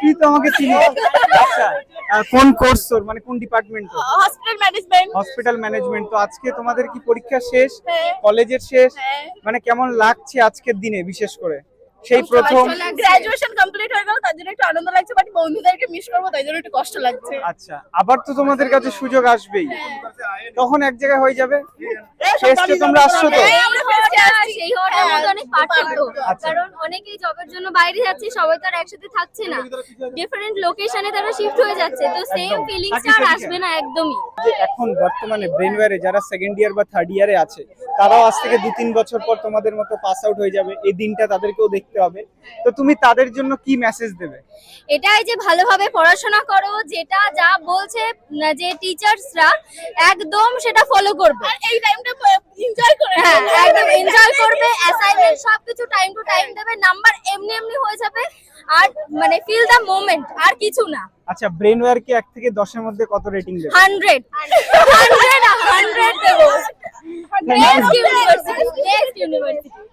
তুই তো আমাকে চিনিস। আচ্ছা, কোন কোর্স তোর, মানে কোন department? Hospital management. Hospital management. তো আজকে তোমাদের কি পরীক্ষা শেষ, হ্যাঁ। কলেজের শেষ? হ্যাঁ। মানে কেমন লাগছে আজকের দিনে, বিশেষ করে সেই প্রথম? গ্রাজুয়েশন কমপ্লিট হয়ে গেল, তার জন্য একটু আনন্দ লাগছে, বাট বন্ধুদেরকে মিস করবো, তাই জন্য একটু কষ্ট লাগছে। আচ্ছা, আবার তো তোমাদের কাছে সুযোগ আসবেই, তখন এক জায়গায় হয়ে যাবে। শেষে তোমরা আসছো তো? সেই হওয়াটার মধ্যে অনেক পার্থক্য, আচ্ছা। কারণ অনেকেই জবের জন্য বাইরে যাচ্ছে, সবাই তো আর একসাথে থাকছে না, ডিফারেন্ট লোকেশনে তারা শিফট হয়ে যাচ্ছে, তো সেম ফিলিংসটা আর আসবে না একদমই। যে এখন বর্তমানে ব্রেনওয়্যারে যারা সেকেন্ড ইয়ার বা থার্ড ইয়ারে আছে, তারাও আজ থেকে 2-3 বছর পর তোমাদের মতো পাস আউট হয়ে যাবে, এই দিনটা তাদেরকেও দেখতে হবে। তো তুমি তাদের জন্য কি মেসেজ দেবে? এটাই যে ভালোভাবে পড়াশোনা করো, যেটা যা বলছে যে টিচার্সরা, একদম সেটা ফলো করবে। আর এই টাইমটা এনজয় করে, হ্যাঁ, একদম এনজয় করবে, অ্যাসাইনমেন্ট সবকিছু টাইম টু টাইম দেবে, নাম্বার এমনি এমনি হয়ে যাবে, আর মানে ফিল দ্য মোমেন্ট, আর কিছু না। আচ্ছা, ব্রেনওয়্যার কি 1 থেকে 10-এর মধ্যে কত রেটিং দেবে? 100 100 দেবো। Next university.